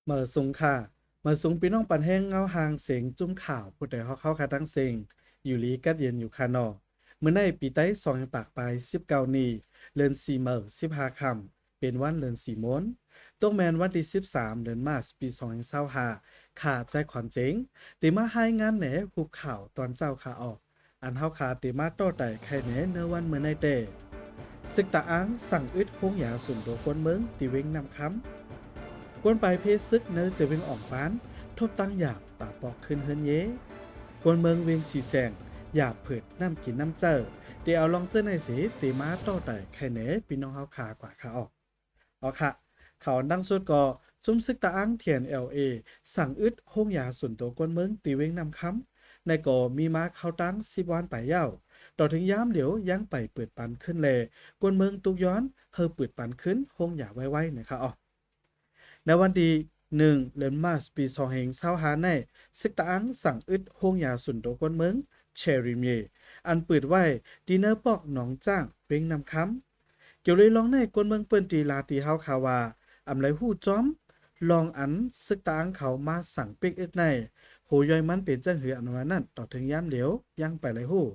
เมื่อสุงค่ะเมื่อสุงพี่น้องปันแห้งเงาหางเสียงจุ้มข่าวผู้ใดเขาเข้าคาตั้งเสียงอยู่ลีกัดเย็นอยู่คานอเมื่อในปีใต้สองปากไป19นี้เลือน4เมื่อ15คำเป็นวันเลือน4ม้วนต้องแมนวันที่13เดือนมาสปี2025ขาดใจขวัญเจ๋งติมาให้งานแหนหุบข่าวตอนเจ้าขาออกอันเฮาขาติมาโต้ไต่ใครแหนเนื้อวันเมื่อในเตศึกตาอ้างสั่งอึดพงหยาสุนโดคนเมืองติเวงนำคำ กวนไปเพศซึกเนื้อจะเวงอ่องปานทบตั้งหยาบป่าปอกขึ้นเฮินเย้กวนเมืองเวียงสีแสงหยาบเผิดน้ำกินน้ำเจอเดี๋ยวเอาลองเจอในสีตีม้าต่อแต่ใครเหนพี่น้องเฮาขากว่าขาออกอ๋อค่ะเขาดังสุดก็จุ้มซึกตาอังเทียนLA สั่งอึดห้องยาส่วนตัวกวนเมืองตีเวงนำคำในก่อมีม้าเข้าตั้ง10วันไปเย้าต่อถึงย้ำเดี๋ยวยังไปเปิดปันขึ้นเลยกวนเมืองตุกย้อนเฮอเปิดปันขึ้นห้องยาไว้ๆนะคะอ๋อ ในวันที่1เดือนมาสปี2025ในซึกตาอังสั่งอึดโฮงยาสุนโตกวนเมืองเชริเมอันเปิดไว้ดีเนอร์ปอกหนองจ้างเป้งนำคำเกี่ยวเลยลองในกวนเมืองเปิ้นตีลาตีเฮาคาวาอำไรฮู้จอมลองอันซึกตาอังเขามาสั่งเป๊กอึดในโหยอยมันเป็นจังหืออันว่านั้นต่อถึงยามเหลียวยังไปเลยฮู้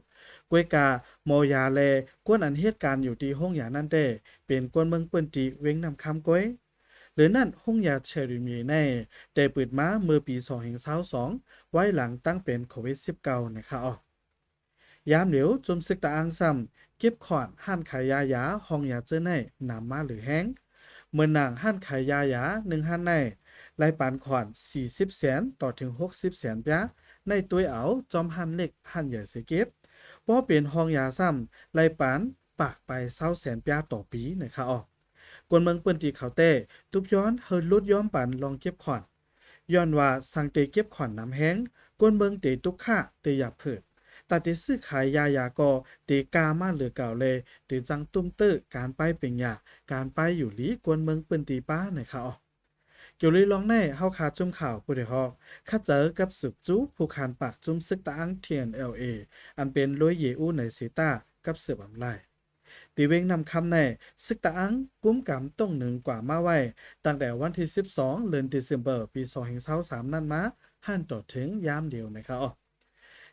กวยกามอยาแลกวนอันเหตุการณ์อยู่ที่ห้องยานั่นเด้เป็นกวนเมืองเปิ้นตีเว้งนำคำกวย หรือนั่นห้องยาเชอริมีในได้เปิดมาเมื่อปี2022ไว้หลังตั้งเป็นโควิด19นะคะอ๋อยามเหลียวจุมซึกตาอังซ้ำเก็บขอนห้านขายยาห้องยาเจอในนำมาหรือแห้งเมื่อนางห้านขายยา1ห้านในรายปานขอน40แสนต่อถึง60แสนปะในตัวเอาจอมหันเล็กหันใหญ่เสเก็บเพราะเป็นห้องยาซ้ำรายปานปากไป20แสนปะต่อปีนะคะอ๋อกวนเมืองเปิ้นตีเขาเต้ทุกย้อนเฮิรลดย้อมปันลองเก็บขอนย้อนว่าสังเตเก็บขอนน้ำแห้งกวนเมืองเตทุกค่าเตหยาบเผิดแต่เตซื้อขายยากอเตกามาเหลือเก่าเลยเตจังตุ้มเตอการไปเป็นยาการไปอยู่ลีกวนเมืองเปิ้นตีป้าหน่อยค่ะอ๋อเกี่ยวเลยลองแน่เฮาขาจุ่มข่าวผู้ใดฮอกข้าเจอกับสืบจู้ผู้คานปากจุ่มซึกตาอังเทียน LA อันเป็นลอยเยอูในเซตากับสืบอำไล ตีเวงนำคำในซึกตาอังกุ้มกำต้องหนึ่งกว่ามาไว้ตั้งแต่วันที่12เดือนธันวาคมปี2023นั่นมาหันต่อถึงยามเดียวนะครับอ๋อ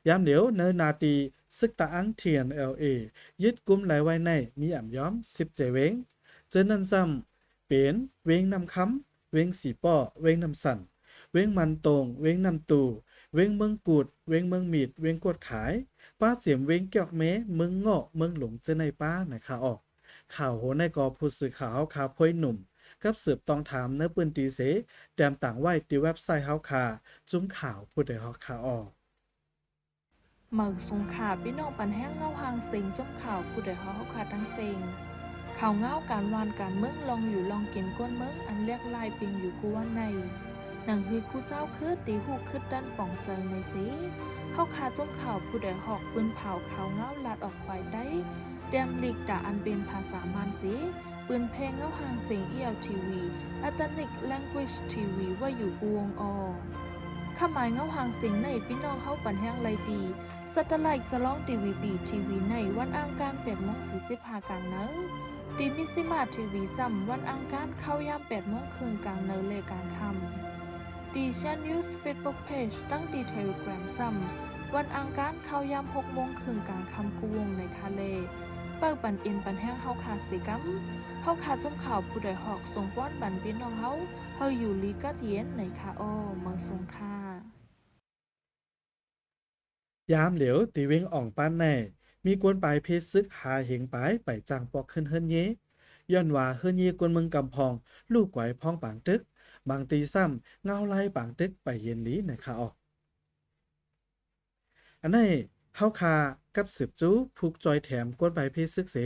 ยามเดียวเนนาตีซึกตาอังเทียน LA ยึดกุมไหลไว้ในมีอ่ำย้อม17เวงเจอนันซ้ำเป็นเวงนำคำเวงสีป้อเวงนำสันเวงมันตรงเวงนำตูเวงเมืองกูดเวงเมืองมีดเวงกดขาย ป้าเจียมเว้งเกียกเมเมืองเงาะเมืองหลงเจอในป้านะคะออกข่าวโหในกอผู้สื่อข่าวข่าวพ้อยหนุ่มกับสืบต้องถามเนื้อปืนตีเสแต้มต่างไว้ที่เว็บไซต์เฮาคาจุ้มข่าวผู้ใดเฮาคาออกหมึกสงขาพี่น้องปันแห้งเงาหางเสียงจมข่าวผู้ใดเขาขาดทั้งเสียงข่าวเงาการวานการเมืองลองอยู่ลองกินก้นเมืองอันเรียกลายเป็นอยู่กูวันในหนังฮือคู่เจ้าคือตีหูคือด้านป่องใจในสิเขาขาดจมข่าวผู้ใดหอกปืนเผาข่าวเงาลาดออกไฟได้เดมลิกด่าอันเป็นภาษามานสิปืนเพลงเงาหางเสียงELTV Ethnic Language TV ว่าอยู่กูวงอข้าหมายเงาหางเสียงในพี่น้องเข้าปันแห้งไรดีสัตไลท์จะล่องทีวีบีทีวีในวันอังคาร8:45กลางเนื้อดีมิซิมาทีวีซ้ำวันอังคารเข้ายาม8:00นกลางเนื้อเลยกลางค่ำดีชันนิวส์เฟซบุ๊กเพจตั้งดีเทเลกราฟซ้ำวันอังคารเข้ายาม6:00 นกลางค่ำกูวงในคาเลเปิดปันอินปันแห้งเฮาขาดสิกัมเฮาขาดจมข่าวผู้ใดหอกส่งป้อนบันพี่น้องเฮาอยู่ลีกัดเย็นในคาอ้อเมืองสงขลายามเหลียวตีเวงอ่องป้านแน่มีกวนปลายเพชรซึกหาเหงปลายไปจางปอกขึ้นเฮิรนเยย้อนว่าเฮิรนเยกวนเมืองกำพองลูกไหวพ้องปางตึกบางตีซ้ำเงาไล่ปางตึกไปเย็นลีนะคะออก อันนี้เฮาคากับสืบจู้ผูกจอยแถมก้นใบเพศซึกเส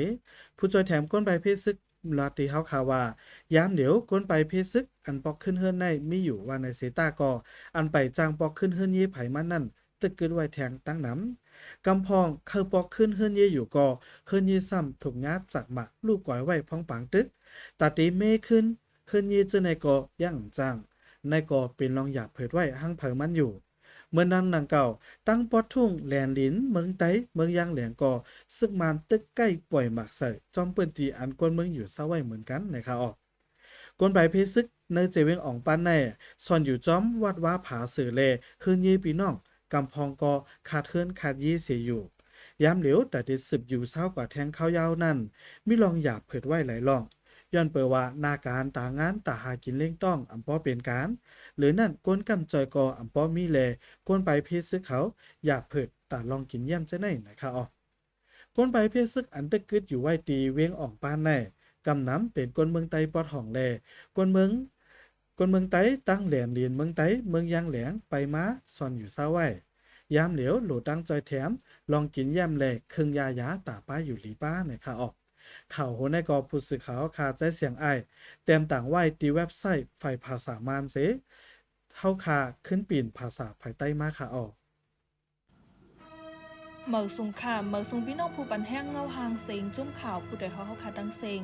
ผู้จอยแถมก้นใบเพศซึกลาตีเฮาคาว่ายามเดี๋ยวก้นใบเพศซึกอันปอกขึ้นเฮือนในมีอยู่ว่าในเสตากออันไปจางปอกขึ้นเฮือนเย่ไผมันนั่นตึกเกิดไว้แทงตั้งน้ำกำพองเคยปอกขึ้นเฮือนเย่อยู่กอเฮือนเย่ซ้ำถูกงัดจากหมักลูกก่อยไว้พ้องปางตึกตาตีเมขึ้นเฮือนเย่เจอในกอย่างจังในกอเป็นรองหยาบเผิดไว้หั่งเผอมันอยู่เมื่อนั้นนางเก่า ตั้งปอดทุ่งแหลนลิ้นเมืองไต้เมืองยางแหลงก่อซึ่งมันตึกใกล้ป่วยหมักใส่จอมเปิ้นตีอันกวนเมืองอยู่ซะไว้เหมือนกันนะครับออกกวนใบเพซึก ในเจเวงอ่องปันในส่วนอยู่จอมวัดว่าผาสื่อเลคืนยีพี่น้องกำพองกอขาดเทือนขาดยี่เสียอยู่ยามเหลียวแต่ติดสืบอยู่เศร้ากว่าแทงข้าวยาวนั่นมิลองหยาบเผิดไว้หลายล่องย้อนเปิดว่านาการตางานตาหากินเล่งต้องอำป้อเป็นการหรือนั่นก้นกำจอยกออำป้อมีแลก้นไปเพศซึกเขาอยากเผิดตาลองกินเยี่ยมจะไหนนะคะอ๋อก้นไปเพศซึกอันตะกึดอยู่ไว้ตีเวียงอ่องปานแน่กำน้ำเป็นก้นเมืองไตปอดห่องแลก้นเมืองไตตั้งแหลนเรียนเมืองไตเมืองยางแหลงไปมาซ่อนอยู่เศร้าไว้ยามเหลียวโหลตั้งจอยแถมลองกินแย่มแลครึ่งยาตาป้าอยู่หลีป้านะคะออกข่าวโหในกอผู้สื่อข่าวคาใจเสียงไอเต็มต่างไว้ตีเว็บไซต์ฝ่ายภาษามานเสเท่าคาขึ้นปีนภาษาภายใต้มาค่ะออกเหมิกสุงค่ะเหมิกสุงพี่น้องผู้ปันแห้งเงาหางเสียงจุ้มข่าวผู้ใดเขาขาดังเสียง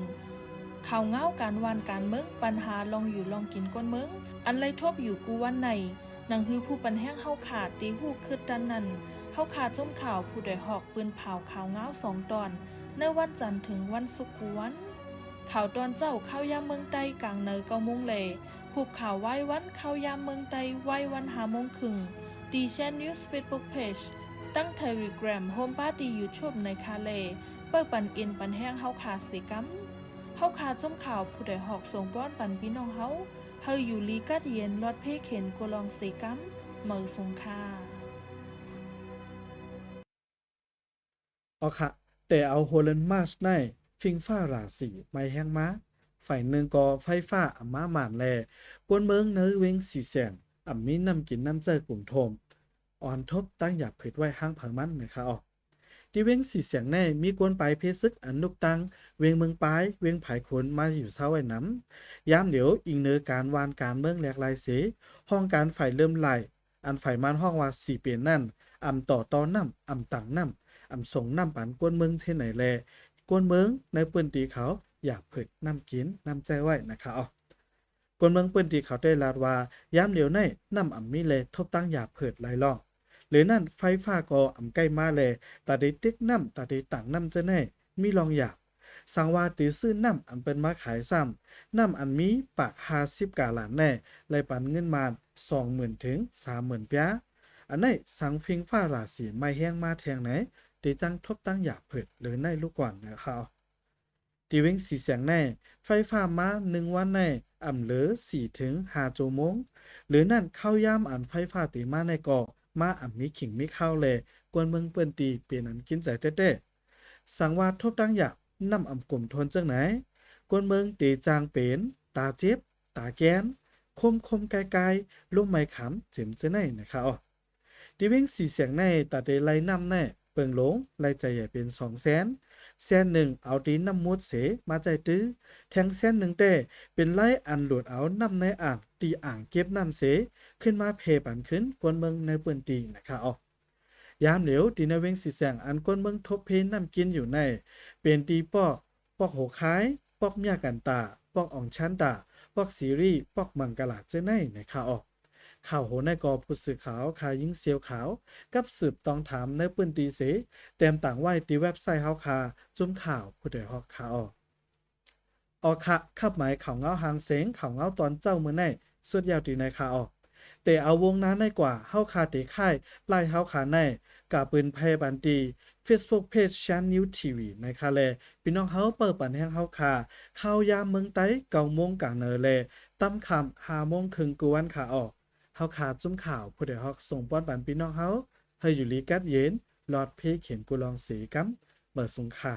ข่าวเงาการวานการเมืองปัญหาลองอยู่ลองกินก้นเมืองอันไรทบอยู่กูวันไหนหนังฮือผู้ปันแห้งเฮาขาดตีหูคืดดันนั่นเฮาขาดจุ้มข่าวผู้ใดหอกปืนเผาข่าวเงา2 ตอนในวันจันทร์ถึงวันศุกร์กูวันข่าวตอนเจ้าเข้ายามเมืองใต้กลางเนย9 โมงเลผูกข่าวไว้วันเข้ายามเมืองใต้ไว้วัน5 โมงครึ่งดีแชนนิวส์เฟซบุ๊กเพจตั้ง Telegram โฮมปาร์ตี้ YouTube ในคาเลเปิดปันอินปันแห้งเฮาขาดสิกัมเฮาขาดจุ้มข่าวผู้ใดหอกส่งป้อนปันพี่น้องเฮาอยู่ลีกัดเย็นลอดเพเข็นกลองสิกัมเหมิกสุงค่ะอ๋อค่ะแต่เอาโฮแลนด์มาสในฟิงฟ้าราสีไม่แห้งมาฝ่ายหนึ่งก็ไฟฟ้าอ่ำมาหมานแลกวนเมืองเนื้อเวงสีแสงอ่ำมีน้ำกินน้ำเจอกลุ่มโทมอ่อนทบตั้งหยาบเผยไว้ห้างผังมันนะคะออกที่เวงสีเสียงแน่มีกวนไปเพซึกอันนุกตังเวงเมืองปลายเวงผายขนมาอยู่เศร้าไว้น้ำยามเดี๋ยวอิงเนื้อการวานการเมืองแหลกลายเสห้องการฝ่ายเริ่มไหลอันฝ่ายมันห้องว่าสีเปลี่ยนนั่นอ่ำต่อน้ำอ่ำต่างน้ำส่งน้ำปันกวนเมืองเช่นไหนแลกวนเมืองในปืนตีเขาอยากเผิดน้ำกินน้ำใจไว้นะคะอ๋อกวนเมืองปืนตีเขาได้ลาดว่ายามเหลียวในน้ำมีเลทบตั้งอยากเผิดไหลล่องหรือนั่นไฟฟ้าก็ใกล้มาเลยตาได้ติ๊กน้ำตาได้ต่างน้ำจะแน่มีลองอยากสังว่าตีซื้อน้ำเป็นมาขายซ้ำน้ำมีปาก50 กาหลานแน่เลยปันเงินมา20,000 ถึง 30,000 ปีอันไหนสังฟิงฟ้าราศีไม่แห้งมาแทงไหนตีจังทบตั้งอยากเผิดหรือในลูกก่อนนะครับตีเว้งสีเสียงแน่ไฟฟ้ามา1 วันแน่เหลือ4 ถึง 5 ชั่วโมงหรือนั่นเข้ายามไฟฟ้าตีมาในก่อมามีขิงมีข้าวเลยกวนเมืองเปิ้นตีเปลี่ยนกินใจเต้ๆสังว่าทบตั้งอยากนำกลุ่มทนจังไหนกวนเมืองตีจางเป็นตาเจ็บตาแกนคมไกลๆลูกไม้ขำเจ็มจะไหนนะครับตีเว้งสีเสียงในตัดได้ไล่น้ำแน่เปิงหลงไล่ใจใหญ่เป็น200,000 1เอาตีน้ำมุดเสมาใจตื้อแทง100,000แต่เป็นไล่อันหลุดเอาน้ำในอ่างตีอ่างเก็บน้ำเสขึ้นมาเพปันขึ้นกวนเมืองในเปิ้นตีนะครับยามเหลียวตีในเว้งสีเสียงอันกวนเมืองทบเพน้ำกินอยู่ในเป็นตีปอกโหคายปอกเมียกันตาปอกอ่องชันตาปอกซีรีปอกมังกลาเจ้าในนะครับข่าวโหในกอผู้สื่อข่าวคายิ่งเซียวขาวกับสืบตองถามในปืนตีเสเต็มต่างไว้ตีเว็บไซต์เฮาคาจุ่มข่าวผู้ใดฮอกข่าวออกค่ะขับหมายข่าวเงาหางเสงข่าวเงาตอนเจ้ามือในสุดยาวตีในข่าวแต่เอาวงนั้นในกว่าเฮาคาตีค่ายไล่เฮาคาในกับปืนไพบันตี Facebook Page Channel TV ในคาเลพี่น้องเฮาเปิดปันแห้งเฮาคาข่าวยามเมืองไต้9 โมงกลางเนเลตั้มคำ5 โมงครึ่งกวนข่าวเฮาขาดจุ้มข่าวผู้ใดฮอกส่งป้อนปันพี่น้องเฮาให้อยู่ลีกัดเย็นลอดเพเขียนกุลองสีกัมเมื่อสงขา